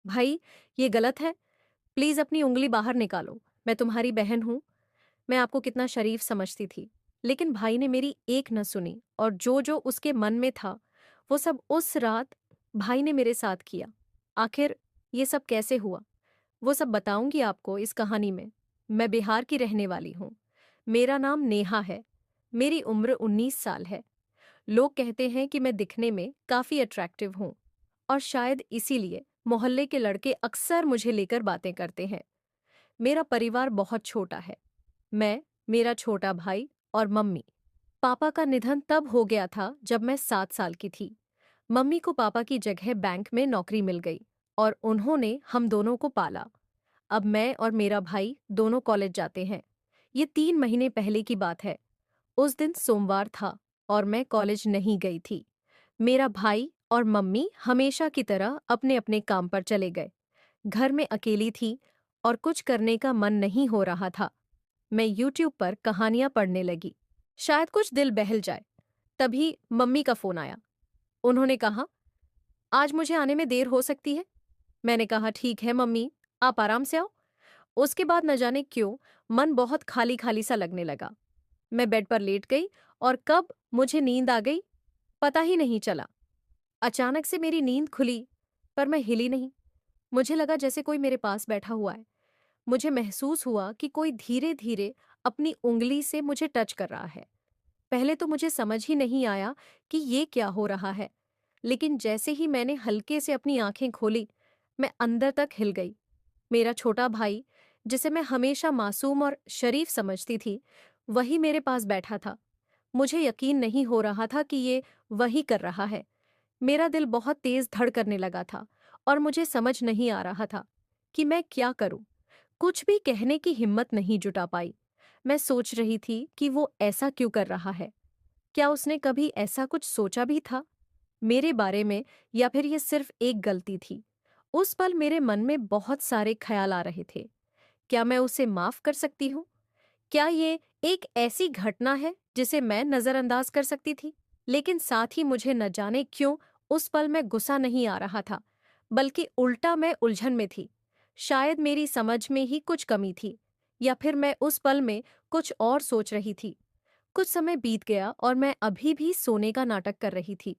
भाई, ये गलत है। प्लीज़ अपनी उँगली बाहर निकालो। मैं तुम्हारी बहन हूँ। मैं आपको कितना शरीफ समझती थी। लेकिन भाई ने मेरी एक न सुनी और जो-जो उसके मन में था, वो सब उस रात भाई ने मेरे साथ किया। आखिर ये सब कैसे हुआ? वो सब बताऊँगी आपको इस कहानी में। मैं बिहार की रहने वाली हूँ। मेरा नाम नेहा है। मेरी उम्र 19 साल है। लोग कहते हैं कि मैं दिखने में काफ़ी अट्रैक्टिव हूँ और शायद इसीलिए मोहल्ले के लड़के अक्सर मुझे लेकर बातें करते हैं। मेरा परिवार बहुत छोटा है। मैं, मेरा छोटा भाई और मम्मी। पापा का निधन तब हो गया था जब मैं 7 साल की थी। मम्मी को पापा की जगह बैंक में नौकरी मिल गई और उन्होंने हम दोनों को पाला। अब मैं और मेरा भाई दोनों कॉलेज जाते हैं। ये 3 महीने पहले की बात है। उस दिन सोमवार था और मैं कॉलेज नहीं गई थी। मेरा भाई और मम्मी हमेशा की तरह अपने-अपने काम पर चले गए। घर में अकेली थी और कुछ करने का मन नहीं हो रहा था। मैं यूट्यूब पर कहानियां पढ़ने लगी। शायद कुछ दिल बहल जाए। तभी मम्मी का फोन आया। उन्होंने कहा, आज मुझे आने में देर हो सकती है। मैंने कहा, ठीक है मम्मी, आप आराम से आओ। उसके बाद न जाने क्यों मन बहुत खाली खाली सा लगने लगा। मैं बेड पर लेट गई और कब मुझे नींद आ गई पता ही नहीं चला। अचानक से मेरी नींद खुली, पर मैं हिली नहीं। मुझे लगा जैसे कोई मेरे पास बैठा हुआ है। मुझे महसूस हुआ कि कोई धीरे धीरे अपनी उंगली से मुझे टच कर रहा है। पहले तो मुझे समझ ही नहीं आया कि ये क्या हो रहा है, लेकिन जैसे ही मैंने हल्के से अपनी आंखें खोली, मैं अंदर तक हिल गई। मेरा छोटा भाई, जिसे मैं हमेशा मासूम और शरीफ समझती थी, वही मेरे पास बैठा था। मुझे यकीन नहीं हो रहा था कि ये वही कर रहा है। मेरा दिल बहुत तेज धड़कने लगा था और मुझे समझ नहीं आ रहा था कि मैं क्या करूं। कुछ भी कहने की हिम्मत नहीं जुटा पाई। मैं सोच रही थी कि वो ऐसा क्यों कर रहा है। क्या उसने कभी ऐसा कुछ सोचा भी था मेरे बारे में, या फिर ये सिर्फ एक गलती थी? उस पल मेरे मन में बहुत सारे ख्याल आ रहे थे। क्या मैं उसे माफ कर सकती हूँ? क्या ये एक ऐसी घटना है जिसे मैं नजरअंदाज कर सकती थी? लेकिन साथ ही मुझे न जाने क्यों उस पल में गुस्सा नहीं आ रहा था, बल्कि उल्टा मैं उलझन में थी। शायद मेरी समझ में ही कुछ कमी थी, या फिर मैं उस पल में कुछ और सोच रही थी। कुछ समय बीत गया और मैं अभी भी सोने का नाटक कर रही थी।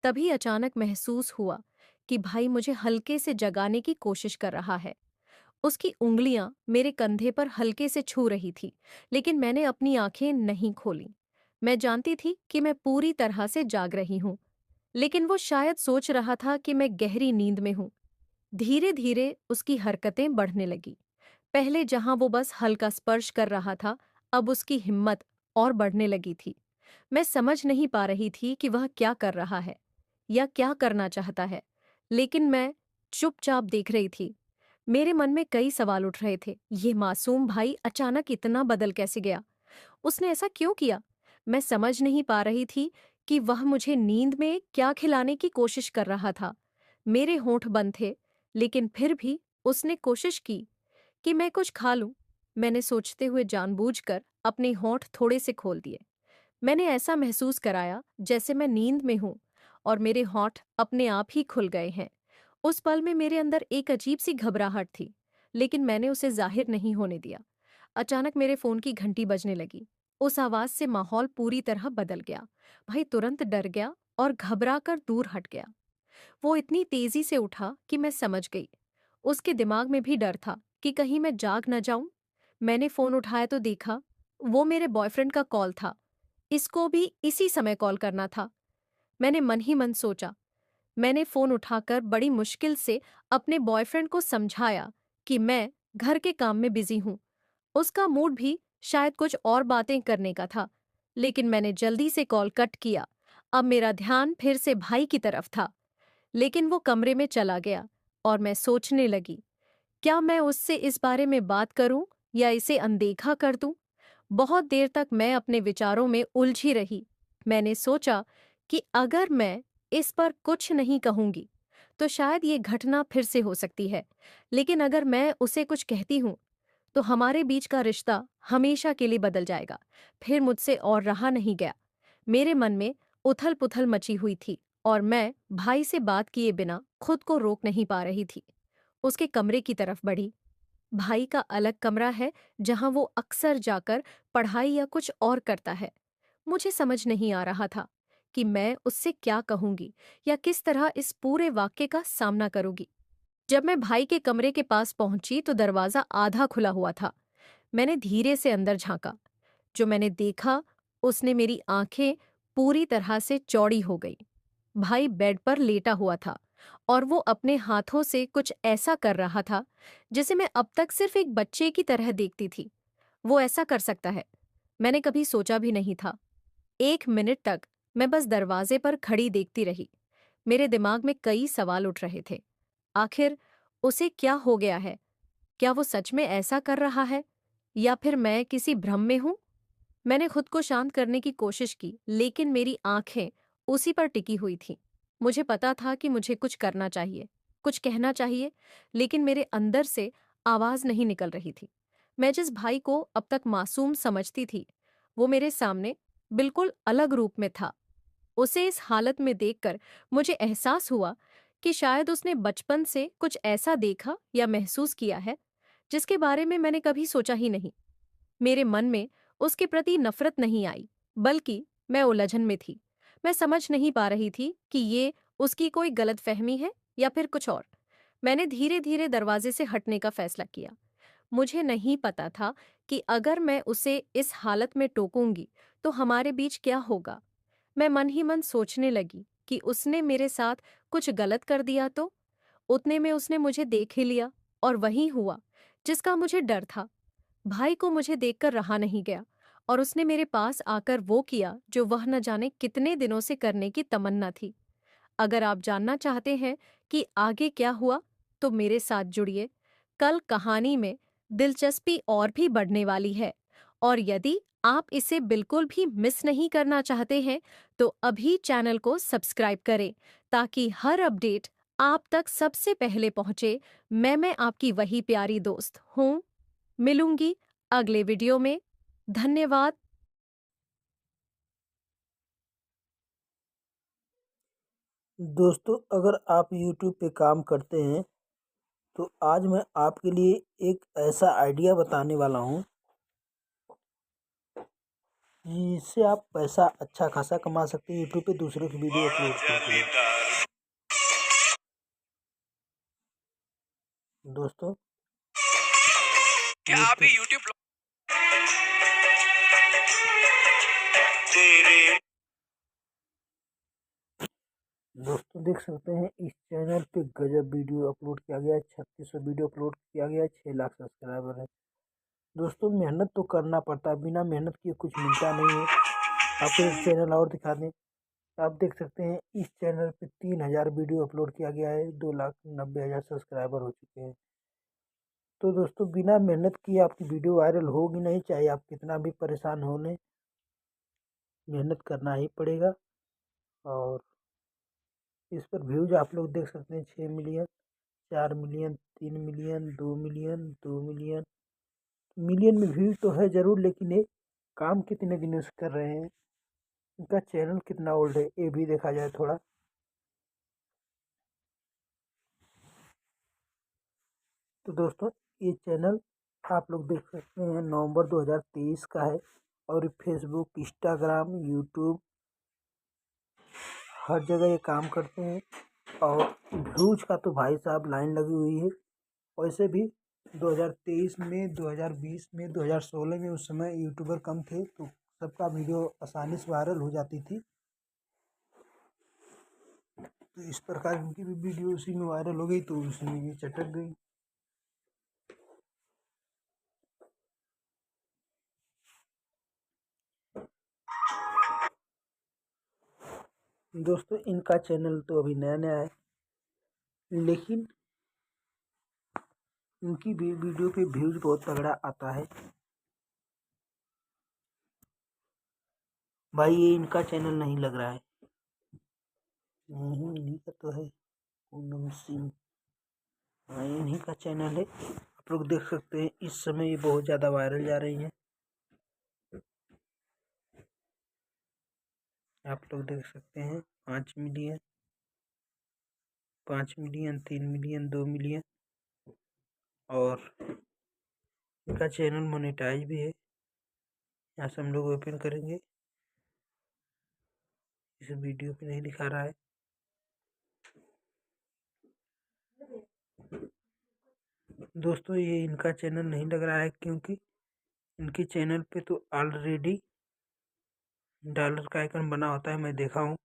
तभी अचानक महसूस हुआ कि भाई मुझे हल्के से जगाने की कोशिश कर रहा है। उसकी उंगलियां मेरे कंधे पर हल्के से छू रही थी, लेकिन मैंने अपनी आंखें नहीं खोली। मैं जानती थी कि मैं पूरी तरह से जाग रही हूं, लेकिन वो शायद सोच रहा था कि मैं गहरी नींद में हूं। धीरे धीरे उसकी हरकतें बढ़ने लगी। पहले जहां वो बस हल्का स्पर्श कर रहा था, अब उसकी हिम्मत और बढ़ने लगी थी। मैं समझ नहीं पा रही थी कि वह क्या कर रहा है या क्या करना चाहता है, लेकिन मैं चुपचाप देख रही थी। मेरे मन में कई सवाल उठ रहे थे। ये मासूम भाई अचानक इतना बदल कैसे गया? उसने ऐसा क्यों किया? मैं समझ नहीं पा रही थी कि वह मुझे नींद में क्या खिलाने की कोशिश कर रहा था। मेरे होंठ बंद थे, लेकिन फिर भी उसने कोशिश की कि मैं कुछ खा लूं। मैंने सोचते हुए जानबूझकर अपने होंठ थोड़े से खोल दिए। मैंने ऐसा महसूस कराया जैसे मैं नींद में हूं और मेरे होंठ अपने आप ही खुल गए हैं। उस पल में मेरे अंदर एक अजीब सी घबराहट थी, लेकिन मैंने उसे जाहिर नहीं होने दिया। अचानक मेरे फोन की घंटी बजने लगी। उस आवाज से माहौल पूरी तरह बदल गया। भाई तुरंत डर गया और घबरा कर दूर हट गया। वो इतनी तेजी से उठा कि मैं समझ गई। उसके दिमाग में भी डर था कि कहीं मैं जाग न जाऊं। मैंने फोन उठाया तो देखा, वो मेरे बॉयफ्रेंड का कॉल था। इसको भी इसी समय कॉल करना था। मैंने मन ही मन सोचा। मैंने फोन उठाकर बड़ी मुश्किल से अपने बॉयफ्रेंड को समझाया कि मैं घर के काम में बिजी हूं। उसका मूड भी शायद कुछ और बातें करने का था, लेकिन मैंने जल्दी से कॉल कट किया। अब मेरा ध्यान फिर से भाई की तरफ था, लेकिन वो कमरे में चला गया और मैं सोचने लगी, क्या मैं उससे इस बारे में बात करूं या इसे अनदेखा कर दूं? बहुत देर तक मैं अपने विचारों में उलझी रही। मैंने सोचा कि अगर मैं इस पर कुछ नहीं कहूंगी, तो शायद ये घटना फिर से हो सकती है। लेकिन अगर मैं उसे कुछ कहती हूं, तो हमारे बीच का रिश्ता हमेशा के लिए बदल जाएगा। फिर मुझसे और रहा नहीं गया। मेरे मन में उथल-पुथल मची हुई थी और मैं भाई से बात किए बिना खुद को रोक नहीं पा रही थी। उसके कमरे की तरफ बढ़ी। भाई का अलग कमरा है जहां वो अक्सर जाकर पढ़ाई या कुछ और करता है। मुझे समझ नहीं आ रहा था कि मैं उससे क्या कहूंगी या किस तरह इस पूरे वाक्य का सामना करूंगी। जब मैं भाई के कमरे के पास पहुंची तो दरवाजा आधा खुला हुआ था। मैंने धीरे से अंदर झांका। जो मैंने देखा, उसने मेरी आंखें पूरी तरह से चौड़ी हो गई। भाई बेड पर लेटा हुआ था और वो अपने हाथों से कुछ ऐसा कर रहा था जिसे मैं अब तक सिर्फ एक बच्चे की तरह देखती थी। वो ऐसा कर सकता है, मैंने कभी सोचा भी नहीं था। 1 मिनट तक मैं बस दरवाजे पर खड़ी देखती रही। मेरे दिमाग में कई सवाल उठ रहे थे। आखिर उसे क्या हो गया है? क्या वो सच में ऐसा कर रहा है या फिर मैं किसी भ्रम में हूं? मैंने खुद को शांत करने की कोशिश की, लेकिन मेरी आंखें उसी पर टिकी हुई थीं। मुझे पता था कि मुझे कुछ करना चाहिए, कुछ कहना चाहिए, लेकिन मेरे अंदर से आवाज नहीं निकल रही थी। मैं जिस भाई को अब तक मासूम समझती थी, वो मेरे सामने बिल्कुल अलग रूप में था। उसे इस हालत में देखकर मुझे एहसास हुआ कि शायद उसने बचपन से कुछ ऐसा देखा या महसूस किया है जिसके बारे में मैंने कभी सोचा ही नहीं। मेरे मन में उसके प्रति नफरत नहीं आई, बल्कि मैं उलझन में थी। मैं समझ नहीं पा रही थी कि ये उसकी कोई गलतफहमी है या फिर कुछ और। मैंने धीरे धीरे दरवाजे से हटने का फैसला किया। मुझे नहीं पता था कि अगर मैं उसे इस हालत में टोकूंगी तो हमारे बीच क्या होगा। मैं मन ही मन सोचने लगी कि उसने मेरे साथ कुछ गलत कर दिया तो। उतने में उसने मुझे देख ही लिया और वही हुआ जिसका मुझे डर था। भाई को मुझे देखकर रहा नहीं गया और उसने मेरे पास आकर वो किया जो वह न जाने कितने दिनों से करने की तमन्ना थी। अगर आप जानना चाहते हैं कि आगे क्या हुआ, तो मेरे साथ जुड़िए। कल कहानी में दिलचस्पी और भी बढ़ने वाली है, और यदि आप इसे बिल्कुल भी मिस नहीं करना चाहते हैं, तो अभी चैनल को सब्सक्राइब करें ताकि हर अपडेट आप तक सबसे पहले पहुंचे। मैं आपकी वही प्यारी दोस्त हूँ। मिलूंगी अगले वीडियो में। धन्यवाद। दोस्तों, अगर आप YouTube पे काम करते हैं तो आज मैं आपके लिए एक ऐसा आइडिया बताने वाला हूँ जिससे आप पैसा अच्छा खासा कमा सकते हैं YouTube पे दूसरों की वीडियो अपलोड करके। दोस्तों, क्या आप भी YouTube तेरे दोस्तों देख सकते हैं इस चैनल पे गजब वीडियो अपलोड किया गया है। 3600 वीडियो अपलोड किया गया है। 6 लाख सब्सक्राइबर है। दोस्तों, मेहनत तो करना पड़ता है, बिना मेहनत किए कुछ मिलता नहीं है। आपको एक चैनल और दिखा दें। आप देख सकते हैं इस चैनल पे 3000 वीडियो अपलोड किया गया है। 2,90,000 सब्सक्राइबर हो चुके हैं। तो दोस्तों, बिना मेहनत किए आपकी वीडियो वायरल होगी नहीं, चाहे आप कितना भी परेशान हो लें, मेहनत करना ही पड़ेगा। और इस पर व्यूज आप लोग देख सकते हैं 6 million, 4 million, 3 million, 2 million, 2 million. Million में व्यूज तो है जरूर, लेकिन ये काम कितने दिनों से कर रहे हैं, इनका चैनल कितना ओल्ड है, ये भी देखा जाए थोड़ा। तो दोस्तों, ये चैनल आप लोग देख सकते हैं नवंबर 2023 का है। और फेसबुक, इंस्टाग्राम, यूट्यूब, हर जगह ये काम करते हैं। और व्यूज का तो भाई साहब लाइन लगी हुई है। वैसे भी 2023 में, 2020 में, 2016 में उस समय यूट्यूबर कम थे तो सबका वीडियो आसानी से वायरल हो जाती थी। तो इस प्रकार इनकी भी वीडियो उसी में वायरल हो गई तो उसी में ये चटक गई। दोस्तों, इनका चैनल तो अभी नया नया है, लेकिन इनकी भी वीडियो पे व्यूज बहुत तगड़ा आता है। भाई, ये इनका चैनल नहीं लग रहा है। नहीं, इन्हीं का तो है, पूनम सिंह। हाँ, इन्हीं का चैनल है। आप लोग देख सकते हैं इस समय ये बहुत ज़्यादा वायरल जा रही हैं। आप लोग देख सकते हैं 5 मिलियन, 5 मिलियन, 3 मिलियन, 2 मिलियन। और इनका चैनल मोनेटाइज भी है। यहाँ से हम लोग ओपन करेंगे, इस वीडियो पे नहीं दिखा रहा है। दोस्तों ये इनका चैनल नहीं लग रहा है क्योंकि इनके चैनल पे तो ऑलरेडी डॉलर का आइकन बना होता है। मैं देखा हूँ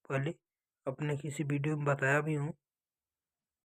पहले, अपने किसी वीडियो में बताया भी हूँ।